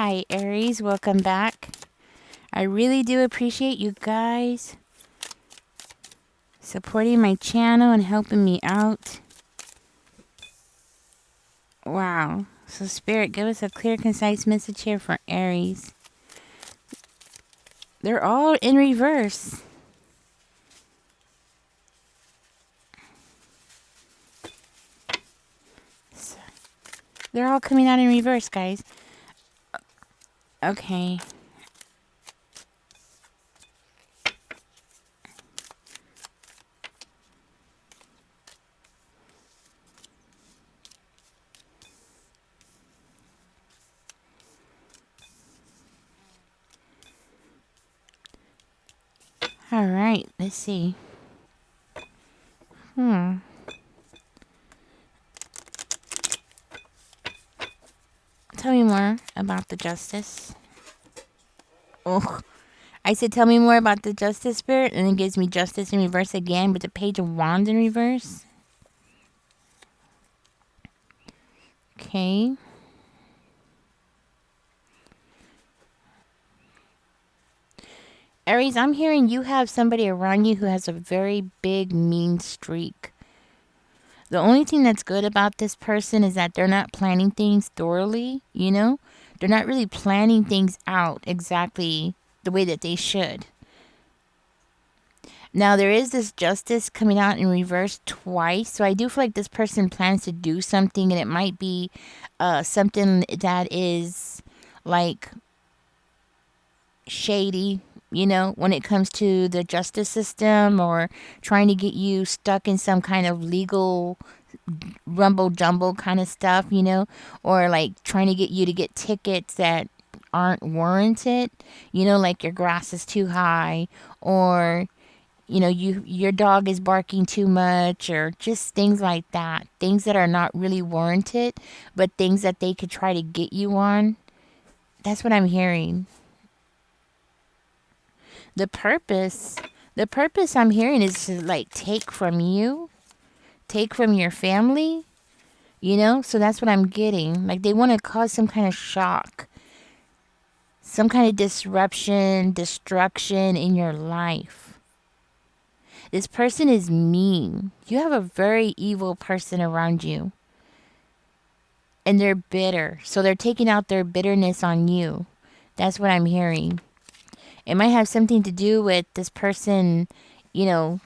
Hi, Aries. Welcome back. I really do appreciate you guys supporting my channel and helping me out. Wow. So, Spirit, give us a clear, concise message here for Aries. They're all in reverse. They're all coming out in reverse, guys. Okay. All right. Let's see. Tell me more about the justice. Oh, I said tell me more about the justice, Spirit, and it gives me justice in reverse again with the page of wands in reverse. Okay. Aries, I'm hearing you have somebody around you who has a very big mean streak. The only thing that's good about this person is that they're not planning things thoroughly, you know? They're not really planning things out exactly the way that they should. Now, there is this justice coming out in reverse twice. So I do feel like this person plans to do something, and it might be something that is like shady, you know, when it comes to the justice system, or trying to get you stuck in some kind of legal rumble jumble kind of stuff, you know, or like trying to get you to get tickets that aren't warranted, you know, like your grass is too high, or you know, your dog is barking too much, or just things like that, things that are not really warranted, but things that they could try to get you on. That's what I'm hearing. the purpose the purpose I'm hearing is to like take from you, take from your family, you know? So that's what I'm getting. Like they want to cause some kind of shock, some kind of disruption, destruction in your life. This person is mean. You have a very evil person around you. And they're bitter. So they're taking out their bitterness on you. That's what I'm hearing. It might have something to do with this person, you know,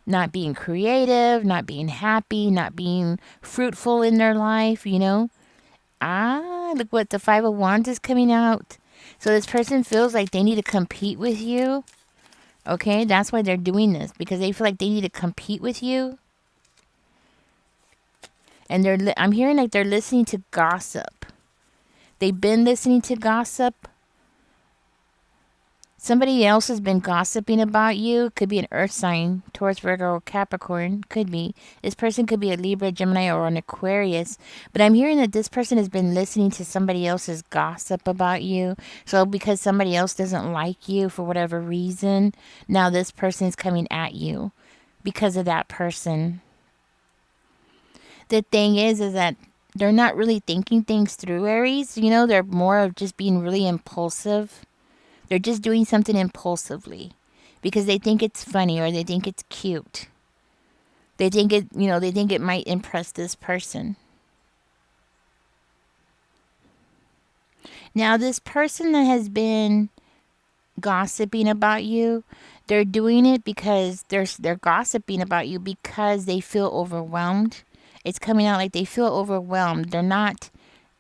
not being creative, not being happy, not being fruitful in their life, you know. Look what the Five of Wands is coming out. So this person feels like they need to compete with you. Okay, that's why they're doing this, because they feel like they need to compete with you. And I'm hearing like they're listening to gossip. They've been listening to gossip. Somebody else has been gossiping about you. Could be an earth sign, Taurus, Virgo, Capricorn. Could be. This person could be a Libra, Gemini, or an Aquarius. But I'm hearing that this person has been listening to somebody else's gossip about you. So because somebody else doesn't like you for whatever reason, now this person is coming at you because of that person. The thing is that they're not really thinking things through, Aries. You know, they're more of just being really impulsive. They're just doing something impulsively because they think it's funny or they think it's cute. They think they think it might impress this person. Now, this person that has been gossiping about you, they're doing it because they're gossiping about you because they feel overwhelmed. It's coming out like they feel overwhelmed. They're not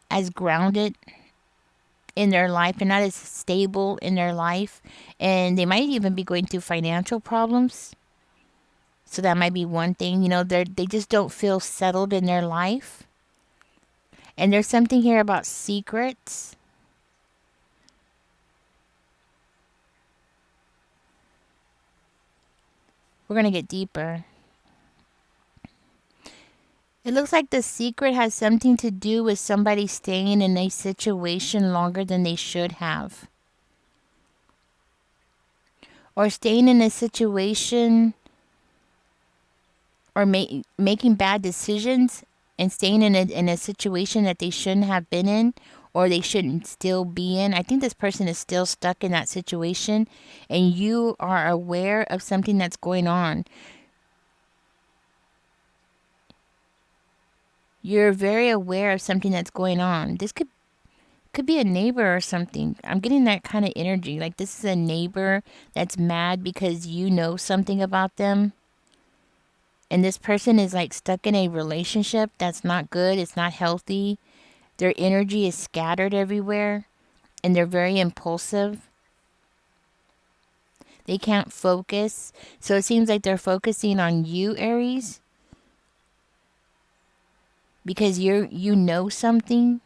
as grounded in their life. They're not as stable in their life. And they might even be going through financial problems. So that might be one thing. You know, they just don't feel settled in their life. And there's something here about secrets. We're going to get deeper. It looks like the secret has something to do with somebody staying in a situation longer than they should have. Or staying in a situation or making bad decisions and staying in a situation that they shouldn't have been in, or they shouldn't still be in. I think this person is still stuck in that situation, and you are aware of something that's going on. You're very aware of something that's going on. This could be a neighbor or something. I'm getting that kind of energy. Like this is a neighbor that's mad because you know something about them. And this person is like stuck in a relationship that's not good. It's not healthy. Their energy is scattered everywhere. And they're very impulsive. They can't focus. So it seems like they're focusing on you, Aries. Because you know something.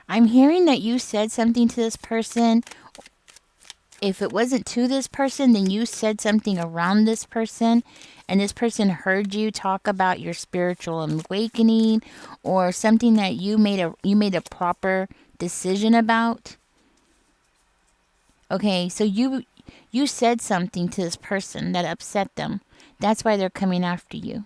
I'm hearing that you said something to this person. If it wasn't to this person, then you said something around this person, and this person heard you talk about your spiritual awakening, or something that you made a proper decision about. Okay, so you said something to this person that upset them. That's why they're coming after you.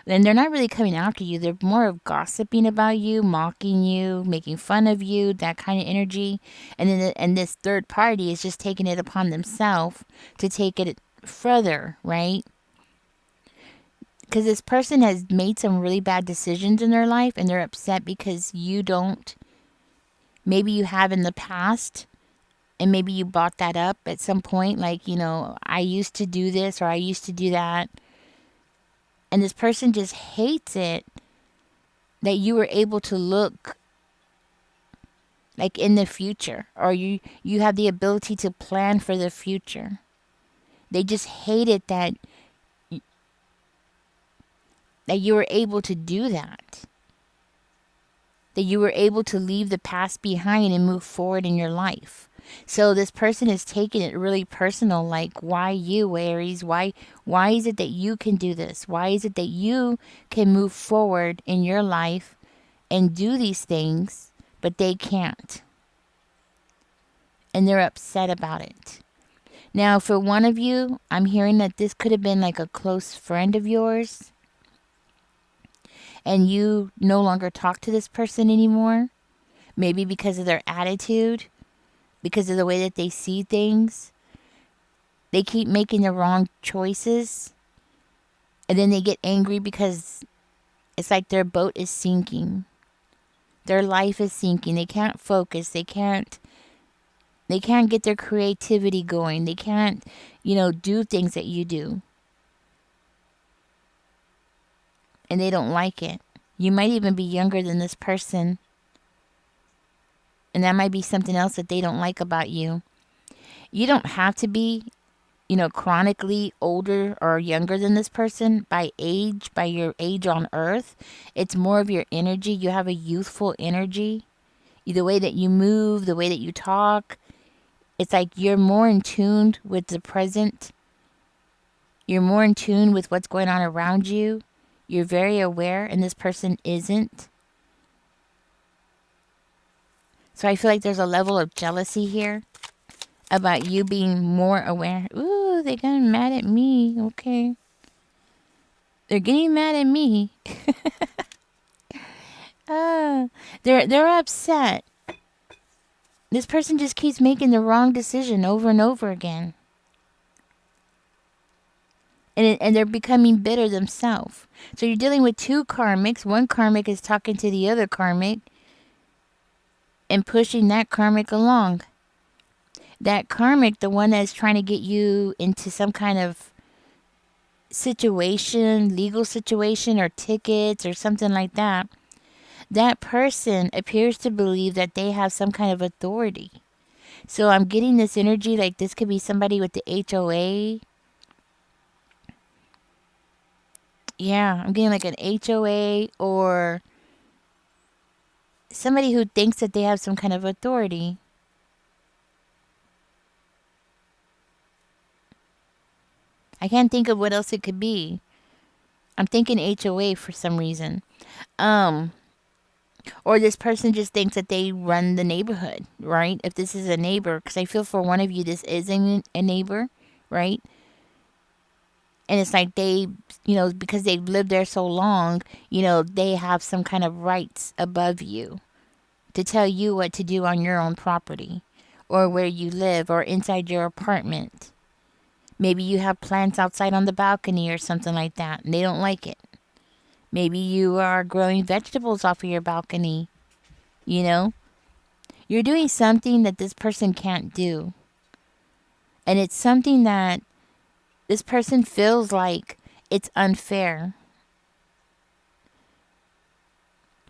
And they're not really coming after you. They're more of gossiping about you, mocking you, making fun of you, that kind of energy. And then and this third party is just taking it upon themselves to take it further, right? Because this person has made some really bad decisions in their life, and they're upset because you don't. Maybe you have in the past, and maybe you brought that up at some point, like, I used to do this or I used to do that. And this person just hates it that you were able to look like in the future, or you have the ability to plan for the future. They just hate it that you were able to do that. That you were able to leave the past behind and move forward in your life. So this person is taking it really personal, like, why you, Aries? Why is it that you can do this? Why is it that you can move forward in your life and do these things, but they can't? And they're upset about it. Now, for one of you, I'm hearing that this could have been like a close friend of yours, and you no longer talk to this person anymore. Maybe because of their attitude, because of the way that they see things. They keep making the wrong choices, and then they get angry because it's like their boat is sinking. Their life is sinking. They can't focus. They can't get their creativity going. They can't, do things that you do. And they don't like it. You might even be younger than this person. And that might be something else that they don't like about you. You don't have to be, chronically older or younger than this person by age, by your age on earth. It's more of your energy. You have a youthful energy. The way that you move, the way that you talk. It's like you're more in tune with the present. You're more in tune with what's going on around you. You're very aware, and this person isn't. So I feel like there's a level of jealousy here about you being more aware. Ooh, they got mad at me. Okay. They're getting mad at me. They're upset. This person just keeps making the wrong decision over and over again. And they're becoming bitter themselves. So you're dealing with two karmics. One karmic is talking to the other karmic and pushing that karmic along. That karmic, the one that's trying to get you into some kind of situation, legal situation, or tickets or something like that, that person appears to believe that they have some kind of authority. So I'm getting this energy like this could be somebody with the HOA. Yeah, I'm getting like an HOA, or somebody who thinks that they have some kind of authority. I can't think of what else it could be. I'm thinking HOA for some reason. Or this person just thinks that they run the neighborhood, right? If this is a neighbor, because I feel for one of you, this is a neighbor, right? And it's like because they've lived there so long, they have some kind of rights above you to tell you what to do on your own property or where you live or inside your apartment. Maybe you have plants outside on the balcony or something like that and they don't like it. Maybe you are growing vegetables off of your balcony, you know? You're doing something that this person can't do. And it's something that this person feels like it's unfair.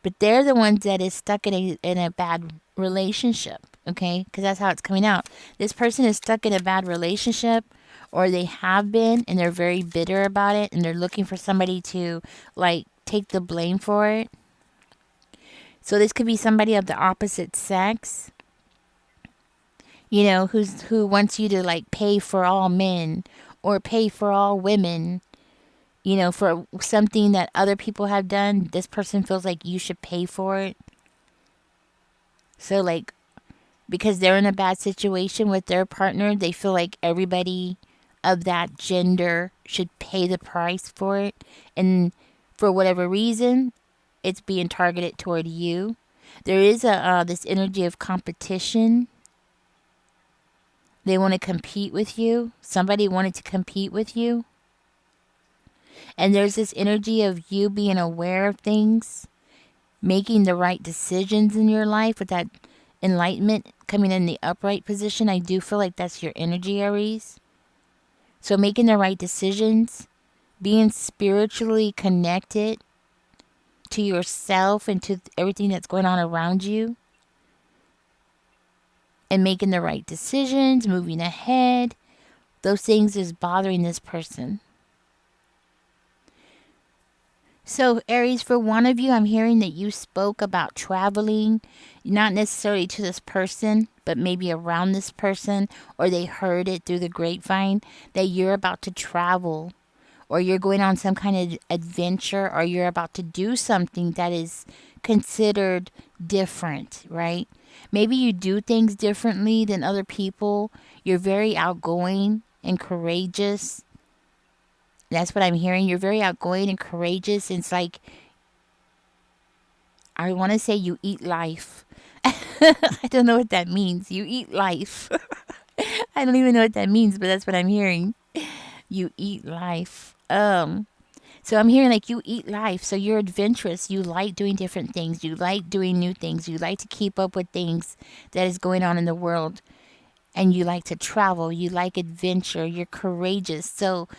But they're the ones that is stuck in a bad relationship, okay? Because that's how it's coming out. This person is stuck in a bad relationship, or they have been, and they're very bitter about it, and they're looking for somebody to, like, take the blame for it. So this could be somebody of the opposite sex, who wants you to, like, pay for all men or pay for all women. For something that other people have done, this person feels like you should pay for it. So, like, because they're in a bad situation with their partner, they feel like everybody of that gender should pay the price for it. And for whatever reason, it's being targeted toward you. There is this energy of competition. They want to compete with you. Somebody wanted to compete with you. And there's this energy of you being aware of things, making the right decisions in your life with that enlightenment coming in the upright position. I do feel like that's your energy, Aries. So making the right decisions, being spiritually connected to yourself and to everything that's going on around you, and making the right decisions, moving ahead. Those things is bothering this person. So, Aries, for one of you, I'm hearing that you spoke about traveling, not necessarily to this person, but maybe around this person, or they heard it through the grapevine that you're about to travel, or you're going on some kind of adventure, or you're about to do something that is considered different, right? Maybe you do things differently than other people. You're very outgoing and courageous. That's what I'm hearing. You're very outgoing and courageous. It's like, I want to say you eat life. I don't know what that means. You eat life. I don't even know what that means, but that's what I'm hearing. You eat life. So I'm hearing like you eat life. So you're adventurous. You like doing different things. You like doing new things. You like to keep up with things that is going on in the world. And you like to travel. You like adventure. You're courageous. So,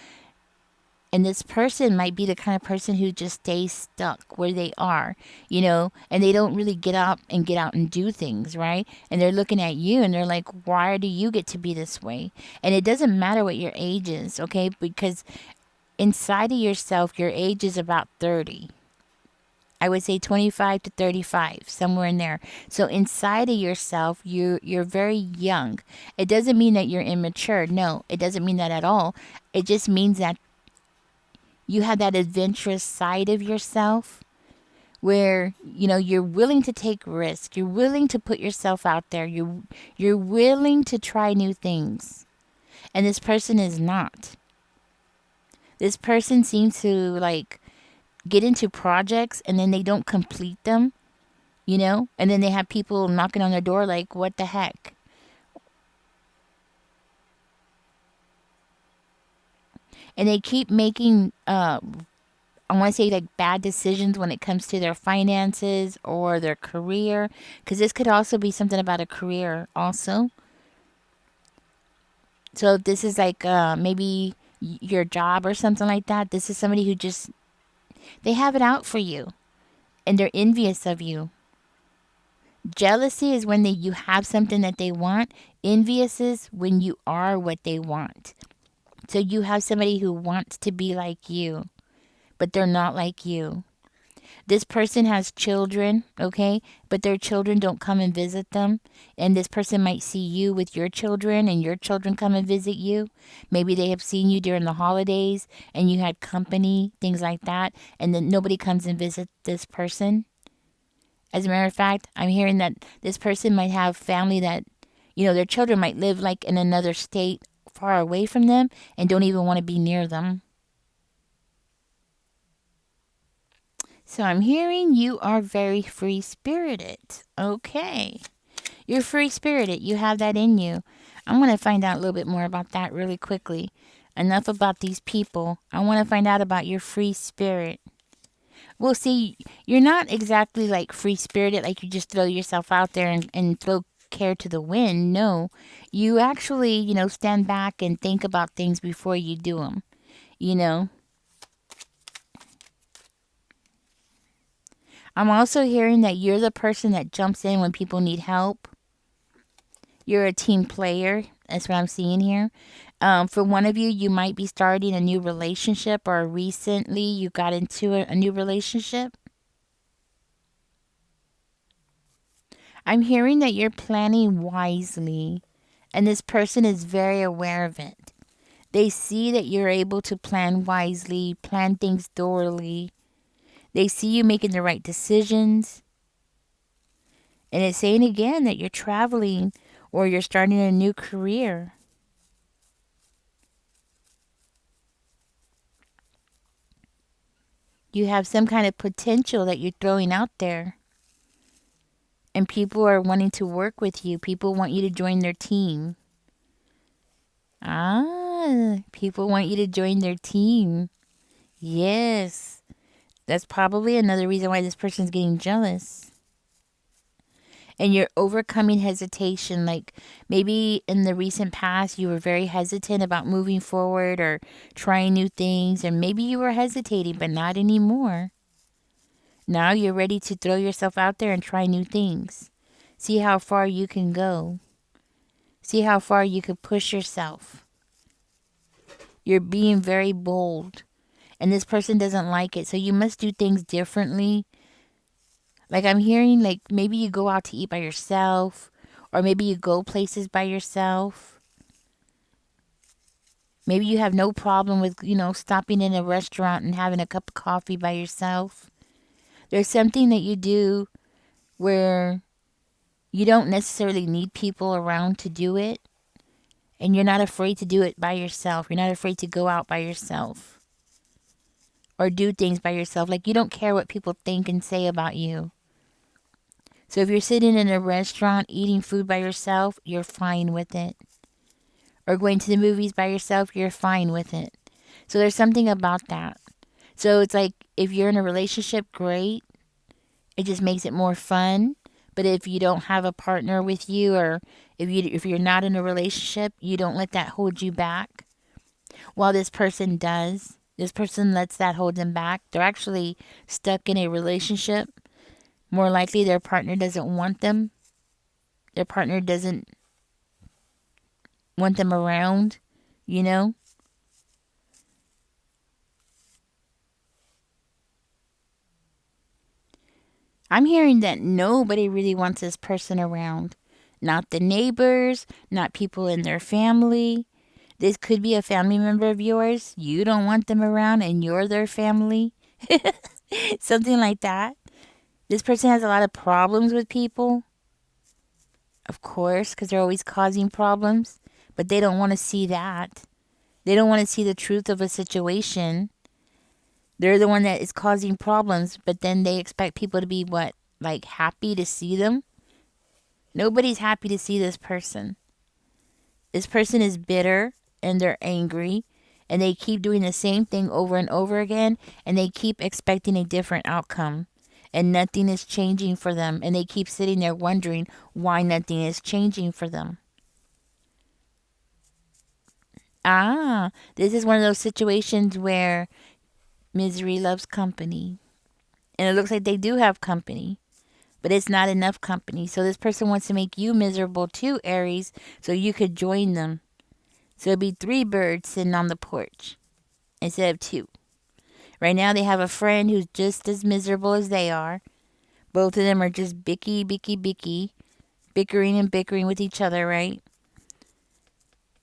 and this person might be the kind of person who just stays stuck where they are, and they don't really get up and get out and do things, right? And they're looking at you and they're like, why do you get to be this way? And it doesn't matter what your age is, okay? Because inside of yourself, your age is about 30. I would say 25 to 35, somewhere in there. So inside of yourself, you're very young. It doesn't mean that you're immature. No, it doesn't mean that at all. It just means that you have that adventurous side of yourself where, you're willing to take risks. You're willing to put yourself out there. You're willing to try new things. And this person is not. This person seems to, like, get into projects and then they don't complete them, and then they have people knocking on their door like, what the heck? And they keep making, I want to say, like, bad decisions when it comes to their finances or their career, because this could also be something about a career also. So if this is like maybe your job or something like that, this is somebody who just, they have it out for you and they're envious of you. Jealousy is when you have something that they want. Envious is when you are what they want. So you have somebody who wants to be like you, but they're not like you. This person has children, okay? But their children don't come and visit them. And this person might see you with your children and your children come and visit you. Maybe they have seen you during the holidays and you had company, things like that. And then nobody comes and visits this person. As a matter of fact, I'm hearing that this person might have family that, their children might live like in another state far away from them and don't even want to be near them. So I'm hearing you are very free spirited. Okay. You're free spirited. You have that in you. I'm going to find out a little bit more about that really quickly. Enough about these people. I want to find out about your free spirit. Well, see, you're not exactly like free spirited, like you just throw yourself out there and throw care to the wind. No, you actually, stand back and think about things before you do them. You know, I'm also hearing that you're the person that jumps in when people need help. You're a team player. That's what I'm seeing here. For one of you, you might be starting a new relationship, or recently you got into a new relationship. I'm hearing that you're planning wisely, and this person is very aware of it. They see that you're able to plan wisely, plan things thoroughly. They see you making the right decisions. And it's saying again that you're traveling or you're starting a new career. You have some kind of potential that you're throwing out there. And people are wanting to work with you. People want you to join their team. People want you to join their team. Yes. That's probably another reason why this person's getting jealous. And you're overcoming hesitation. Like maybe in the recent past, you were very hesitant about moving forward or trying new things. And maybe you were hesitating, but not anymore. Now you're ready to throw yourself out there and try new things. See how far you can go. See how far you can push yourself. You're being very bold. And this person doesn't like it. So you must do things differently. Like I'm hearing like maybe you go out to eat by yourself, or maybe you go places by yourself. Maybe you have no problem with, stopping in a restaurant and having a cup of coffee by yourself. There's something that you do where you don't necessarily need people around to do it, and you're not afraid to do it by yourself. You're not afraid to go out by yourself or do things by yourself. Like you don't care what people think and say about you. So if you're sitting in a restaurant eating food by yourself, you're fine with it. Or going to the movies by yourself, you're fine with it. So there's something about that. So it's like if you're in a relationship, great. It just makes it more fun. But if you don't have a partner with you, or if you're not in a relationship, you don't let that hold you back. While this person does. This person lets that hold them back. They're actually stuck in a relationship. More likely their partner doesn't want them. Their partner doesn't want them around, you know? I'm hearing that nobody really wants this person around. Not the neighbors, not people in their family. This could be a family member of yours. You don't want them around and you're their family. Something like that. This person has a lot of problems with people, of course, because they're always causing problems. But they don't want to see that. They don't want to see the truth of a situation. They're the one that is causing problems, but then they expect people to be what? Like happy to see them? Nobody's happy to see this person. This person is bitter and they're angry and they keep doing the same thing over and over again and they keep expecting a different outcome and nothing is changing for them and they keep sitting there wondering why nothing is changing for them. This is one of those situations where misery loves company. And it looks like they do have company, but it's not enough company. So this person wants to make you miserable too, Aries, so you could join them. So it'd be 3 birds sitting on the porch instead of 2. Right now they have a friend who's just as miserable as they are. Both of them are just bickering and bickering with each other, right?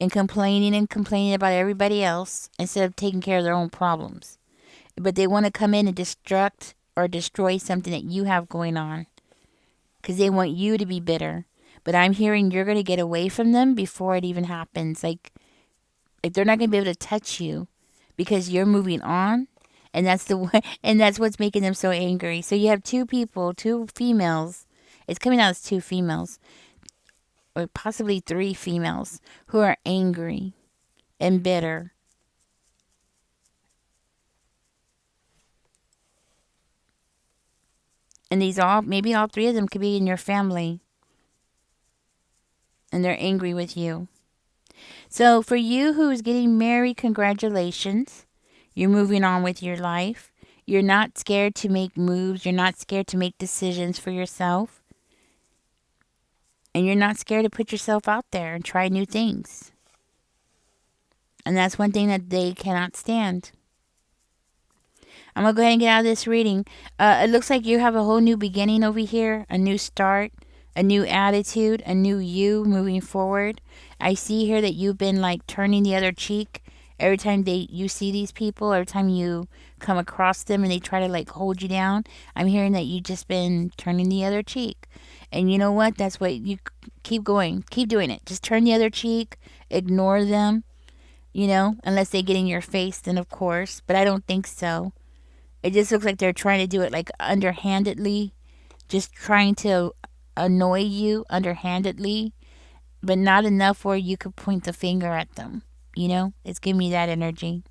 And complaining about everybody else instead of taking care of their own problems. But they want to come in and destruct or destroy something that you have going on because they want you to be bitter. But I'm hearing you're going to get away from them before it even happens. Like they're not going to be able to touch you because you're moving on and that's the one, and that's what's making them so angry. So you have two people, two females. It's coming out as two females, or possibly three females, who are angry and bitter. And these all, maybe all three of them could be in your family, and they're angry with you. So for you who's getting married, congratulations. You're moving on with your life. You're not scared to make moves. You're not scared to make decisions for yourself. And you're not scared to put yourself out there and try new things. And that's one thing that they cannot stand. I'm going to go ahead and get out of this reading. It looks like you have a whole new beginning over here, a new start, a new attitude, a new you moving forward. I see here that you've been like turning the other cheek every time you see these people, every time you come across them and they try to like hold you down. I'm hearing that you've just been turning the other cheek. And you know what? That's what you keep going. Keep doing it. Just turn the other cheek, ignore them, unless they get in your face, then of course. But I don't think so. It just looks like they're trying to do it like underhandedly, just trying to annoy you underhandedly, but not enough where you could point the finger at them. It's giving me that energy.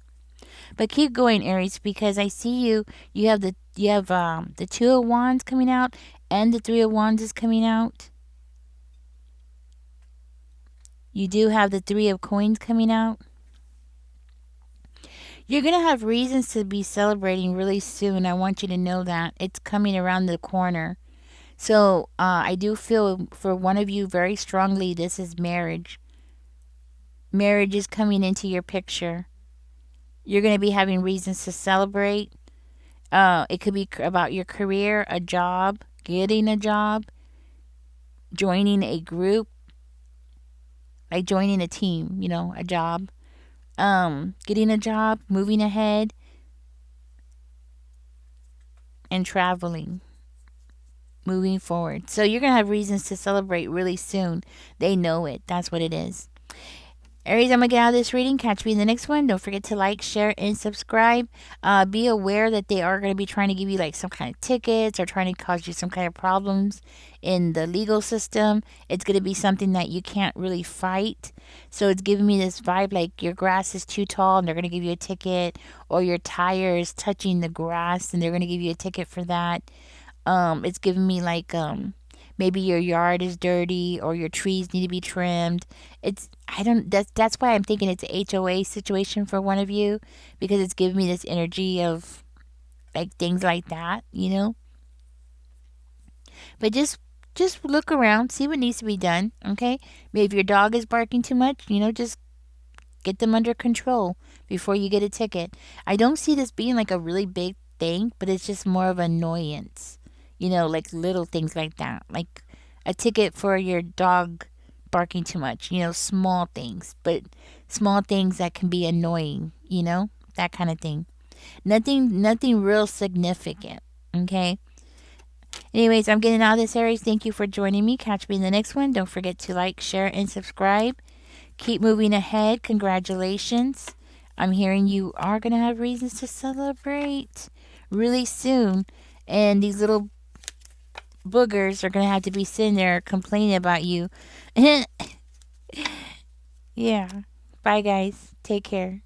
But keep going, Aries, because I see you. You have the Two of Wands coming out, and the Three of Wands is coming out. You do have the Three of Coins coming out. You're going to have reasons to be celebrating really soon. I want you to know that. It's coming around the corner. So I do feel for one of you very strongly this is marriage. Marriage is coming into your picture. You're going to be having reasons to celebrate. It could be about your career, a job, getting a job, joining a group, like joining a team, a job. Getting a job, moving ahead, and traveling, moving forward. So you're going to have reasons to celebrate really soon. They know it. That's what it is. Aries, I'm going to get out of this reading. Catch me in the next one. Don't forget to like, share, and subscribe. Be aware that they are going to be trying to give you like some kind of tickets or trying to cause you some kind of problems in the legal system. It's going to be something that you can't really fight. So it's giving me this vibe like your grass is too tall and they're going to give you a ticket, or your tire is touching the grass and they're going to give you a ticket for that. It's giving me like maybe your yard is dirty or your trees need to be trimmed. That's why I'm thinking it's a HOA situation for one of you, because it's giving me this energy of like things like that. But just look around, see what needs to be done, okay? Maybe if your dog is barking too much, just get them under control before you get a ticket. I don't see this being like a really big thing, but it's just more of annoyance. Like little things like that. Like a ticket for your dog barking too much, small things, but small things that can be annoying, that kind of thing. Nothing real significant, okay? Anyways, I'm getting out of this, Aries. Thank you for joining me. Catch me in the next one. Don't forget to like, share, and subscribe. Keep moving ahead. Congratulations. I'm hearing you are going to have reasons to celebrate really soon. And these little boogers are going to have to be sitting there complaining about you. Yeah. Bye, guys. Take care.